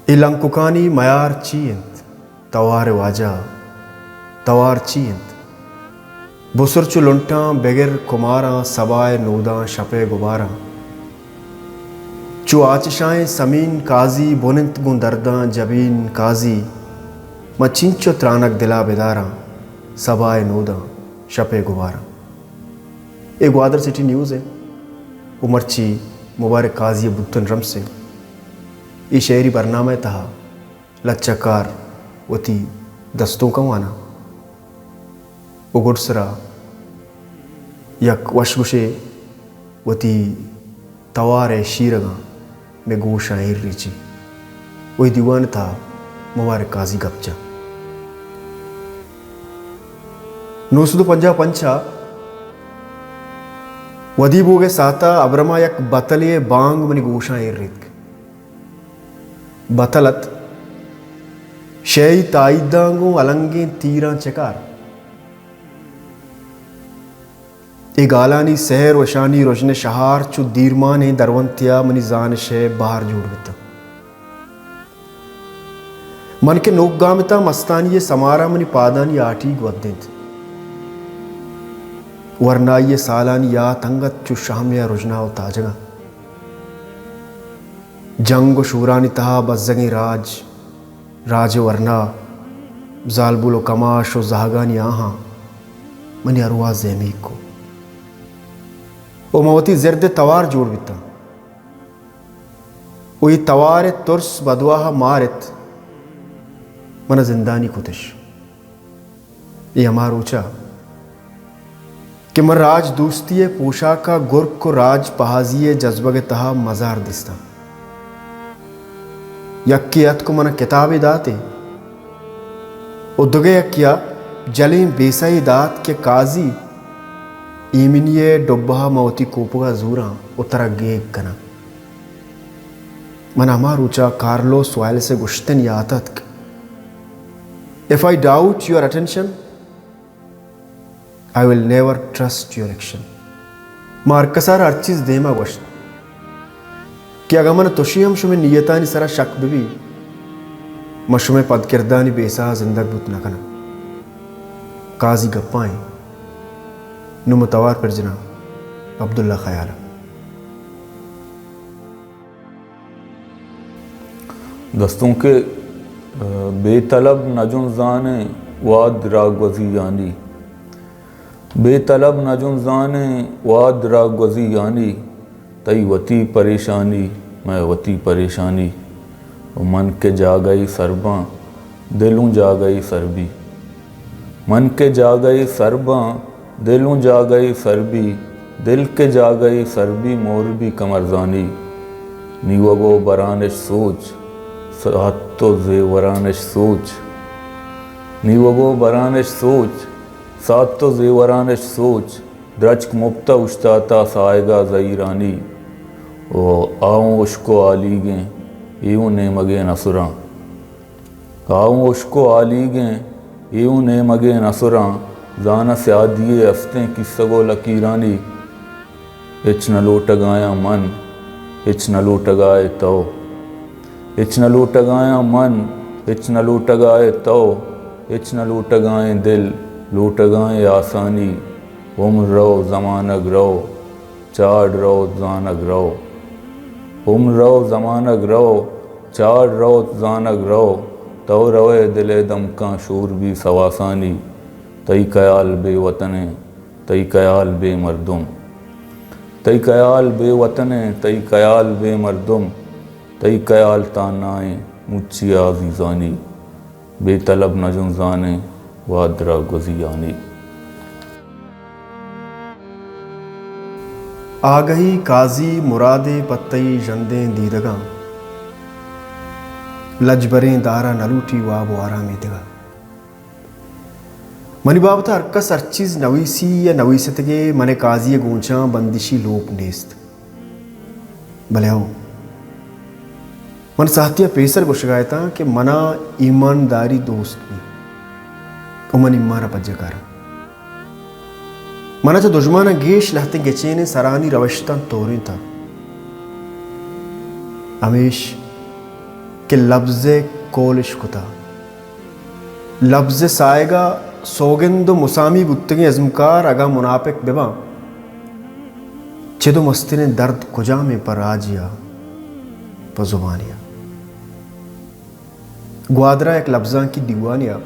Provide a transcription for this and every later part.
Ilankukani mayar chiyent, tawar waja, tawar chiyent. Busurchu lunta begir kumara sabaye nuda shape gubara. Chu aachshaye samin kazi bonint gundarda jabin kazi. Machincho tranak dila bedara sabaye nuda shape gubara. एक Gwadar city news है उमरची मुबारक काजी बुत्तन रम से ये शहरी बरनामा तहा लच्चकार वती दस्तों का वाना उगुड़सरा यक वशगुशे वती तवार शीरगा में गोशा हिर रीची वही दीवान था मुबारक काजी गपचा नूसुदु पंजा पंचा वदीबोगे साता अब्रमा यक बतलिये बांग मनी गोशा एर्रित बतलत शेई ताइदांगो अलंगे तीरा चकार ए गालानी सहर वशानी रोशने शहार चु दीरमाने दरवंतिया मनी जान शे बाहर जोड़विता मन के नोकगामिता मस्तानी ये समारा मनी पादानी आटी ग्वद्देंत वरना ये सालानी या तंगत चु शामिया रुजना ताजगा जंग शूरानी तहा बज्जगी राज वरना जालबुलो कमाश व जहागानी आहा मनी अरुआ ज़ेमीक को ओ मवती ज़र्द तवार जोड़ बिता ओ ये तवार तुर्स बदवाहा मारित मन जिंदानी कुतिश ये हमार ऊंचा कि मर राज दोस्ती पोशा का गुर्ग को राज पहाजिए जज्बे तहा मजार दिस्ता यक्कियत को मन किताबी दाते उदगे यक्किया जले बेसाई दात के काजी ईमिनिये डुब्बा मौती कोपुगा जूरा उतरा गेग कना मन हमार ऊंचा कार्लोस वायल से गुश्तन यातत If I doubt your attention, I will never trust your action. मार्कसार हर चीज़ देमा वश कि अगर मन तोशियम शुमे नियतानी सरा शक भी मशुमे पद किरदानी बेसा जिंदग बुत न कना काजी गप्पाएं नुमतवार पर जना अब्दुल्ला ख़याला दस्तों के बेतलब नजुम ज़ाने वाद रागवज़ी यानी बेतलब नजुम ज़ाने वाद रागवज़ी यानी तई वती परेशानी मैं वती परेशानी मन के जा गई सरबां दिलों जा गई सरबी मन के जा गई सरबां दिलों जा गई सरबी दिल के जा गई सरबी मोर भी कमरजानी नीवगो बरानिश सोच सातो ज़ेवरानिश सोच नीवगो बरानिश सोच सातो ज़ेवरानिश सोच द्रचक मुफ्ता उश्ताता साएगा ज़ईरानी ओ आऊँ उश्को आलीगें यूँ ने मगे नसुरां आऊँ उश्को आलीगें यूँ ने मगे नसुरां जाना स्यादिए अफ्तें किस्सगो लकीरानी इच न लोटगाया मन इच न लोटगाए तो इच न लोटगाया मन इच न लोटगाए तो इच न लोटगाए दिल लोटगाए आसानी उम्र रहो ज़मानक रहो चाड़ रहो जानक रहो उम्र रहो ज़मानक रहो चाड़ रहो जानक रहो तो रवे दिले दम का शूर भी सवासानी तई कयाल बेवतने तई कयाल बेमर्दुम तई कयाल बेवतने तई कयाल बेमर्दुम तई कयाल तानाए मुच्ची आज़ीज़ानी बेतलब नजुम ज़ाने वादरा गुज़ियानी आ गई काजी मुरादे पत्तई जंदे दीदगा लजबरें दारा नलूटी वाब वारा में दिगा मनी बाबता अरकस अर्चीज नवीसी या नवीसतगे मने काजी गूंचा बंदिशी लोप नेस्त भले हो मन साहतिया पेसर को शिकायता कि मना ईमानदारी दोस्त भी उमन इम्मारा पज्जकारा मनाच्या दुश्मना गेश लहते गेचेने सरानी रवशता तोरी था अमेश कि लफ्ज़ कोलिश कुता लफ्ज़ साएगा सोगिंदो मुसामी बुत्तगी अज़मकार अगा मुनाफिक बिबा चिदो मस्तिने दर्द कुजा में पर आजिया पर जुबानिया ग्वादरा एक लफ्ज़ां की दीवानिया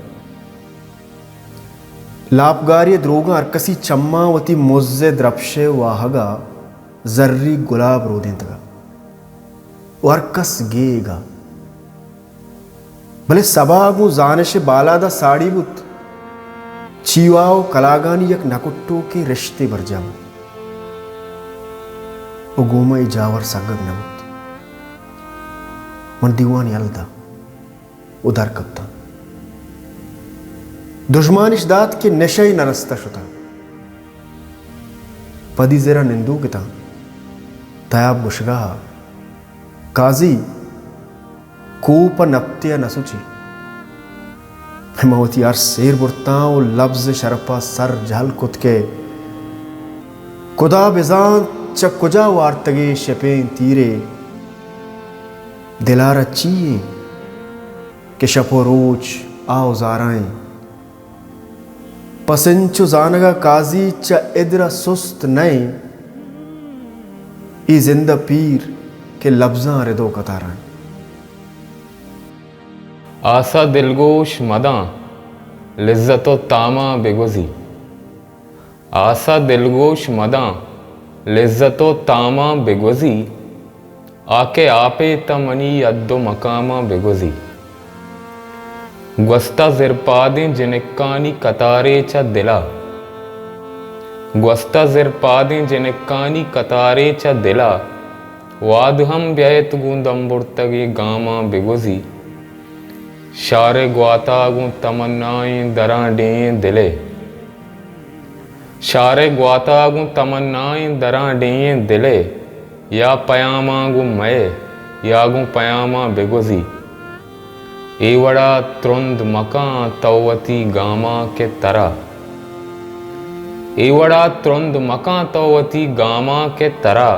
लापगारी द्रोगा अरकसी चम्मा वती मुज़्ज़े द्रपशे वाहगा जर्री गुलाब रोदेंतगा वर्कस गेगा भले सबागु जानश बालादा साड़ी बुत चीवाओ कलागानी यक नकुट्टो के रिश्ते बरजाम उगोमा जावर सगग नमुत मन दीवानी अलदा उधर कप्ता दुश्मनिश दात के नशई नरस्ता शुता पदी जरा निंदू किता तयाब बुशगा काजी कूप नप्तिया नसुची मवती यार शेर बुरता वो लफ्ज शरपा सर झल कुत के खुदा बिजान चकुजा वार्तगे शपें तीरे दिलारा चीए कि शपो रोज आओ जाराएं पसंचु जानगा काजी च इधरा सुस्त नए ई जिंदा पीर के लफ्ज़ां रिदो कतारां आसा दिलगोश मदा लिज्जतो तामा बेगुजी आसा दिलगोश मदा लिज्जतो तामा बेगुजी आके आपे तमनी अद्दो मकामा बेगुजी ग्वस्ता ज़िरपादें जिनक्कानी कतारे च दिला ग्वस्ता ज़िरपादें जिनक्कानी कतारे च दिला वाद हम ब्यायत गूंदम्बुर्तगे गामा बेगुजी शारे ग्वातागु तमन्नाएं दरां डें दिले शारे ग्वातागु तमन्नाएं दरां डें दिले या पयामागु मये यागु पयामा बेगुजी एवड़ा त्रुंद मका तौवती गामा के तरा एवड़ा त्रुंद मका तौवती गामा के तरा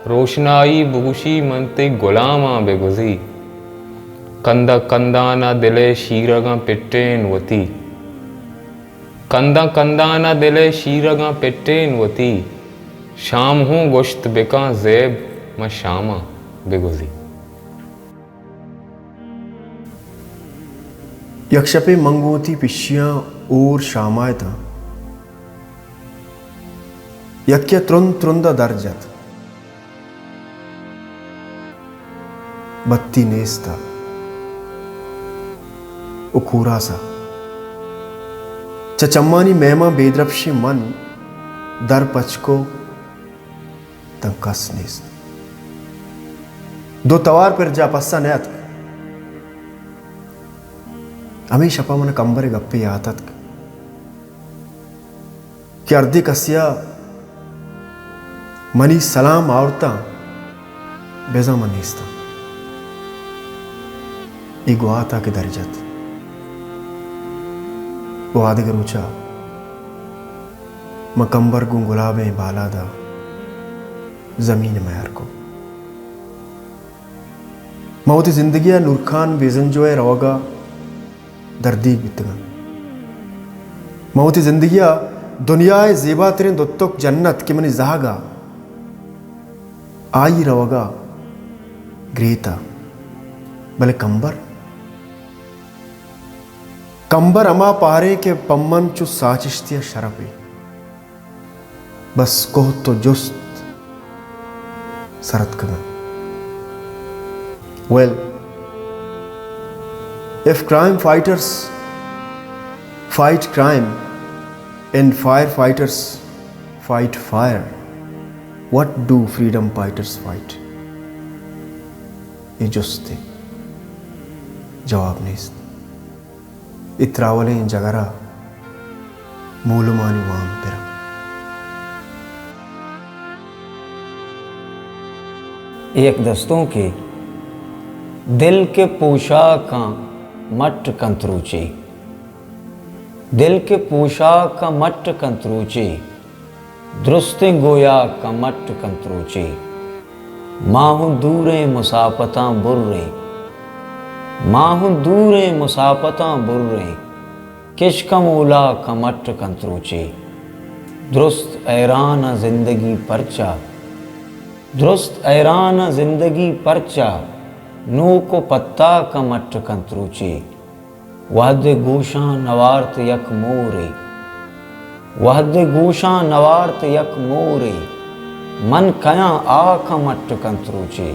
रोशनाई बुगुशी मनते गुलामा बेगुजी कंदा कंदा ना दिले शीरगा पिट्टेन वती कंदा कंदा ना दिले शीरगा पिट्टेन वती शाम हूँ गुश्त बिका ज़ेब म शामा बेगुजी यक्षपे मंगोती पिशियां और शामाय था यक्या त्रुंदा दर्जत बत्ती नेस्ता उखूरा सा चचम्मानी मेहमा बेदरपशी मन दर पचको तंकस नेस्त दो तवार पर जा पस्सा नैत हमेशा पा मन कंबरे गप्पे आतत कि अर्धी कसिया मनी सलाम आवरता बेजा मनीस्ता इगो आता के दर्जत वो आदे गरूचा मकंबर गु गुलाबे बालादा जमीन मैर को मौती जिंदगिया नूरखान बेजंजोए रवगा दर्दी बितगा मौती जिंदगिया दुनियाए ज़ेबा तरीन दोत्तोक जन्नत की मनी जहागा आई रवगा ग्रेता भले कंबर अमा पारे के पम्मन चु साचिश्तिया शरपे बस कोह तो जुस्त सरत कगा well if crime fighters fight crime and firefighters fight fire, what do freedom fighters fight? ये जुस्ते जवाब नहीं इतरावले इन जगरा मूलमानी वाम तेरा एक दस्तों के दिल के पोशाक मट कंतरूचे दिल के पोशाक का मट कंतरूचे दुरुस्ते गोया का मट कंतरूचे माहू दूरे मुसाफता बुर्रे माहु दूरे मुसाफता बुर्रे किशकमूला कमट कंतरूचे। दुरुस्त ऐरान जिंदगी परचा, दुरुस्त ऐरान जिंदगी परचा, नू को पत्ता कमट कंतरूचे। वहद गोशा नवार्त यक मोरे, वहद गोशा नवार्त यक मोरे, मन कया आख मट कंतरूचे।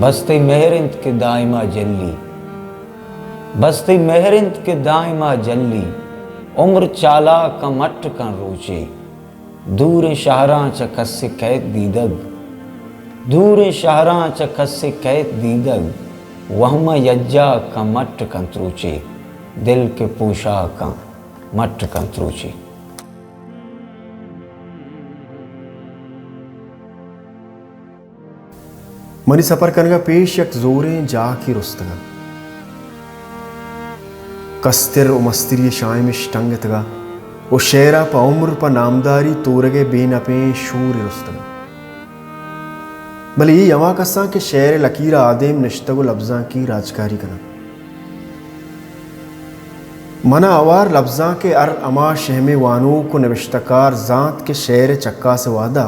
बस्ती मेहरिंत के दाइमा जल्ली, बस्ती मेहरिंत के दाइमा जल्ली, उम्र चाला का मट कं रोचे। दूर शहरा च कस्से कैद दीदग, दूर शहरा च कस्से कैद दीदग, वहम यज्जा का मट कंतरूचे। दिल के पोशा का मट कंतरूचे। मनी सफर कनगा पेश यक जोरें जा की रुस्तगा, कस्तिर उमस्तिरी शायमिश टंगतगा, ओ शेरा पा उम्र पा नामदारी तोरगे बेनपे शूर रुस्तगा। भले ये यमा कसा के शेर लकीरा आदेम निश्तगो लफ्जा की राजकारी कना। मना आवार लफ्जा के अर अमा शहमे वानों को नविश्तकार जात के शेर चक्का से वादा,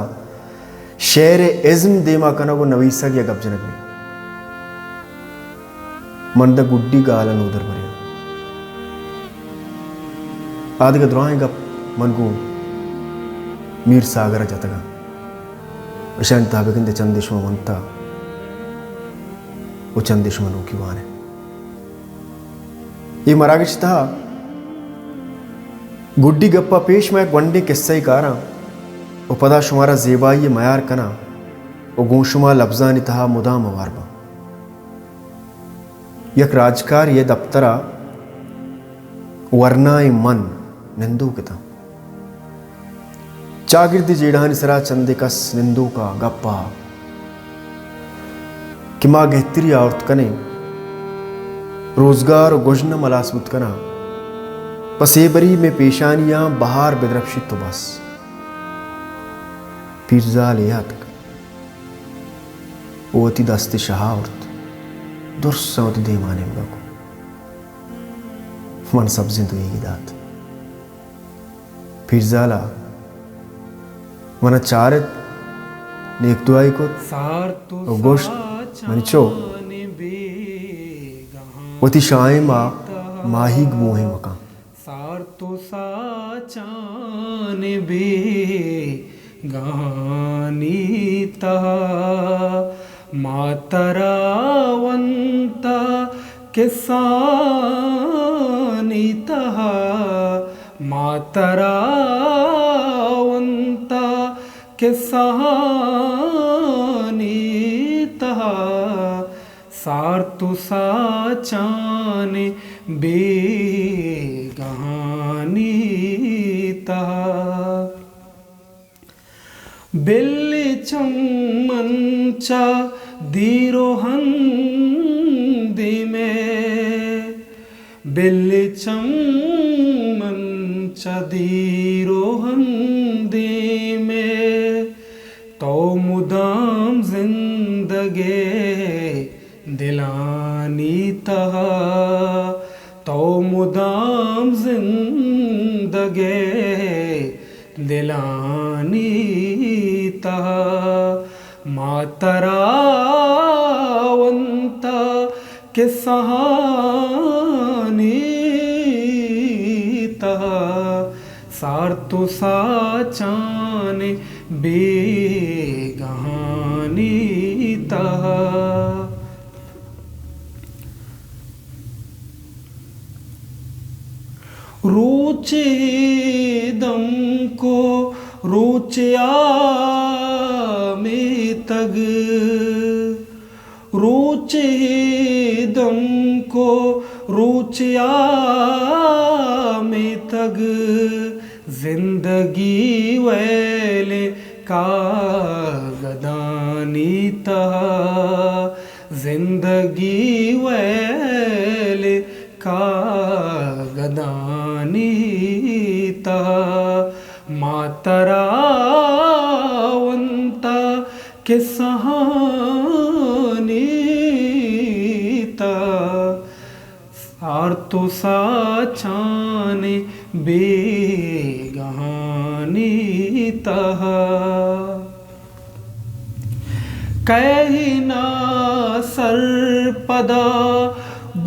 शेर इज़्म देमा कना वो नवीसा या गप जनक में मंद गुड्डी गालन उधर भरिया आदि का दुराएं गप मन को मीर सागर जतगा विषय ताबिक इंदे चंदिश में मनता वो चंदिश मनों की वाने ये मरागिश था गुड्डी गप्पा पेश में एक वंडे किस्सा ही कारा वो पदा शुमारा ज़ेबाई मयार कना वो गोशुमा लफ्ज़ा नितहा मुदाम वारबा यक राजकार ये दफ्तरा वरनाए मन निंदू किता चागिर्दी जेड़ान सरा चंदे कस निंदू का गप्पा कि माँ गहतरी औरत कने रोजगार और गुजन मलासमुत कना पसेबरी में पेशानियां बहार बेदरफशी तो बस पिर्जा लिया तक ओती दस्ती शहावत दुर्सौत दे माने को मन सब्जी तो यही दात पिर्जाला मन चारत नेक दुआई को गोश्त मनचो ओती शाये माही गमोहे मका सार तो साचान बे गानी तहा मातरावंता किसानी तहा मातरावंता किसानी तहा सार तो साचान बे गानी तहा बिल्ली चमंचा दीरोहंदी में बिल्ली चमंचा दीरोहंदी में तो मुदाम जिंदगी दिलानी तहा तो मुदाम जिंदगी दिलानी तहा मातरावंता किसानी तहा सार तो साचान बेगानी तहा रोचे दम को रोचया में तग रोचे दम को रोचया में तग जिंदगी वैले का गदानी तहा जिंदगी वैले का गदानी तहा मातरावंता किसानी तहा सार्तो साचाने बेगहानी तह कहिना सर्पदा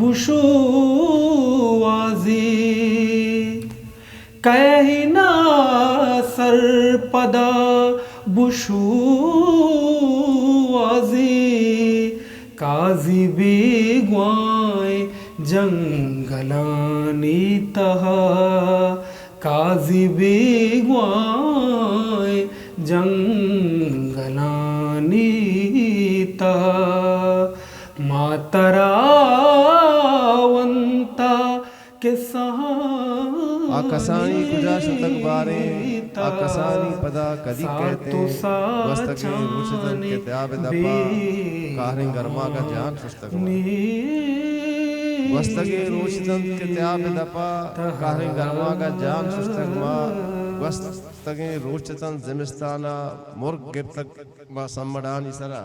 बुशुआजी कहिना सर्पदा बुशुआजी काजी बेग्वाए जंगलानी तह काजी बेग्वाए जंगलानी तह मातरावंता के आकाशानी कुजा शतक बारे आकाशानी पदा कदी कहते वस्तके रुचदन के त्याब दपा काहरे गरमा का जान पुस्तक वस्तके रुचदन के त्याब दपा काहरे गरमा का जान पुस्तक मा वस्तके रुचदन जिमिस्ताना मुर्ग गिरतक मा सम्मडानी सरा